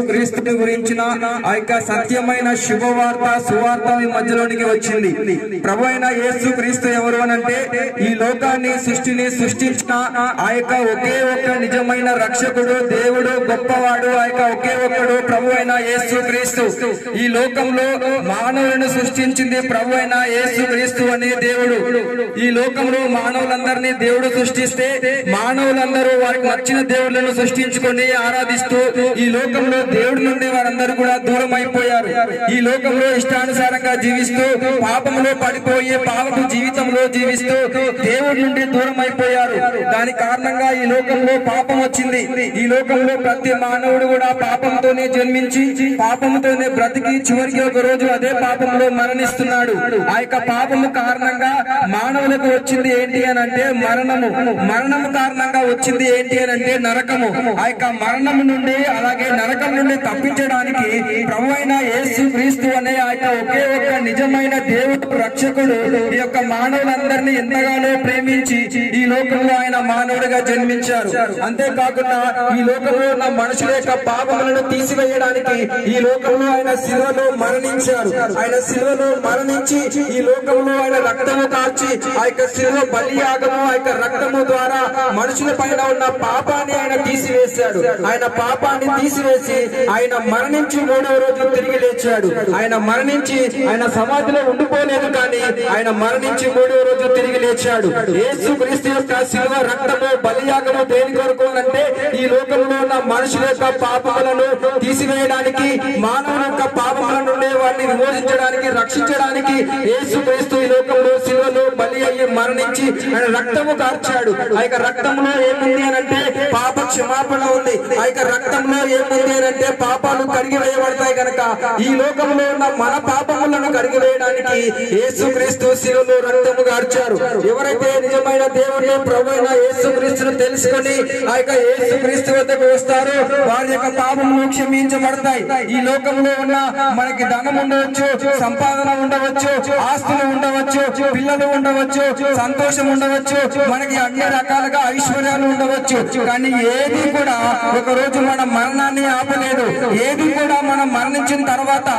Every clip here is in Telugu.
క్రీస్తుని గురించిన ఆ యొక్క సత్యమైన శుభవార్త సువార్త మీ మధ్యలోనికి వచ్చింది. ప్రభు అయిన యేసు క్రీస్తు ఎవరు అనంటే ఈ లోకాన్ని సృష్టిని సృష్టించిన ఆ యొక్క ఒకే ఒక్క నిజమైన రక్షకుడు, దేవుడు, గొప్పవాడు, ఆ యొక్క ఒకే ఒక్కడు ప్రభు అయిన యేసు క్రీస్తు. ఈ లోకంలో మానవులను సృష్టించింది ప్రభు అయిన యేసు క్రీస్తు అనే దేవుడు. ఈ లోకంలో మానవులందరినీ దేవుడు సృష్టిస్తే మానవులందరూ వారికి నచ్చిన దేవుళ్ళను సృష్టించుకొని ఆరాధిస్తూ ఈ లోకంలో దేవుడి నుండి వారందరూ కూడా దూరం అయిపోయారు. ఈ లోకంలో ఇష్టానుసారంగా జీవిస్తూ పాపంలో పడిపోయి పాపపు జీవితంలో జీవిస్తూ దేవుడి నుండి దూరం అయిపోయారు. దాని కారణంగా ఈ లోకంలో పాపం వచ్చింది. ఈ లోకంలో ప్రతి మానవుడు కూడా పాపంతోనే జన్మించి పాపంతోనే బ్రతికి చివరికి ఒక రోజు అదే పాపంలో మరణిస్తున్నాడు. ఆ యొక్క పాపము కారణంగా మానవులకు వచ్చింది ఏంటి అని అంటే మరణము. మరణము కారణంగా వచ్చింది ఏంటి అని అంటే నరకము. ఆ యొక్క మరణము నుండి అలాగే నరకం నుండి తప్పించడానికి ప్రభు అయిన యేసు క్రీస్తు అనే ఆ యొక్క ఒకే ఒక్క నిజమైన దేవుడు రక్షకుడు ఈ యొక్క మానవులందరినీ ఎంతగానో ప్రేమించి ఈ లోకంలో ఆయన మానవుడిగా జన్మించారు. అంతేకాకుండా ఈ లోకంలో ఉన్న మనుషుల యొక్క పాపములను తీసివేయడానికి ఈ లోకంలో ఆయన శిలువలో మరణించారు. ఆయన శిలువలో మరణించి ఈ లోకంలో ఆయన రక్తము కార్చి ఆ యొక్క శిలువ బలియాగము ఆ యొక్క రక్తము ద్వారా మనుషుల పైన ఉన్న పాపాన్ని ఆయన తీసివేశాడు. ఆయన పాపాన్ని తీసివేసి ఆయన మరణించి 3వ రోజు తిరిగి లేచాడు. ఆయన మరణించి ఆయన సమాధిలో ఉండిపోలేదు, కానీ ఆయన మరణించి 3వ రోజు తిరిగి లేచాడు. యేసు క్రీస్తు యొక్క శిలువ రక్తము బలియాగము దేని కొరకు అంటే ఈ లోకంలో ఉన్న మనుషుల యొక్క పాపములను తీసివేయడానికి, మానవుల యొక్క పాపముల నుండి వారిని విమోచించడానికి, రక్షించడానికి యేసు క్రీస్తు ఈ లోకంలో శిలువలో బలి అయ్యి మరణించి ఆయన రక్తము కార్చాడు. ఆ యొక్క రక్తంలో ఏముంది అని అంటే పాప క్షమాపణ ఉంది. ఆ యొక్క రక్తంలో ఏముంది అని అంటే పాపాలు కడిగి వేయబడతాయి కనుక ఈ లోకంలో ఉన్న మన పాపములను కడిగి వేయడానికి యేసు క్రీస్తు శిలువలో రక్తము కార్చారు. ఎవరైతే నిజమైన దేవుడిని ప్రభు అయిన యేసు క్రీస్తును తెలుసుకొని ఆ యొక్క యేసు క్రీస్తు వద్దకు వస్తారో వారి యొక్క పాపములు క్షమించబడతాయి. ఈ లోకంలో ఉన్న మనకి ధనం ఉండవచ్చు, సంపాదన ఉండవచ్చు, ఆస్తులు ఉండవచ్చు, పిల్లలు ఉండవచ్చు, సంతోషం ఉండవచ్చు, మనకి అన్ని రకాలుగా ఐశ్వర్యాలు ఉండవచ్చు, కానీ ఏది కూడా ఒక రోజు మన మరణాన్ని ఆపలేదు. ఏది కూడా మనం మరణించిన తర్వాత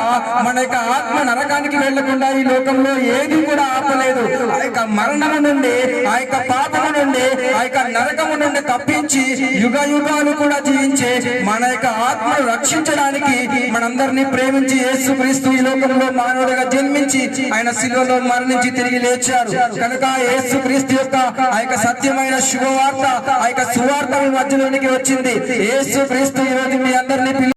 మన యొక్క ఆత్మ నరకానికి వెళ్లకుండా ఈ లోకంలో ఏది కూడా ఆపలేదు. ఆ యొక్క మరణము నుండి, ఆ యొక్క పాపము నుండి, ఆ యొక్క నరకము నుండి తప్పించి యుగ యుగాలు కూడా జీవించే మన యొక్క ఆత్మను రక్షించడానికి మనందరినీ ప్రేమించి యేసు క్రీస్తు ఈ లోకంలో మానవుడిగా జన్మించి ఆయన శిలువలో మరణించి తిరిగి లేచారు. కనుక యేసు క్రీస్తు యొక్క ఆ యొక్క సత్యమైన శుభవార్త, ఆ యొక్క సువార్త మధ్యలోనికి వచ్చింది. యేసు క్రీస్తు ఈ రోజు మీ అందరినీ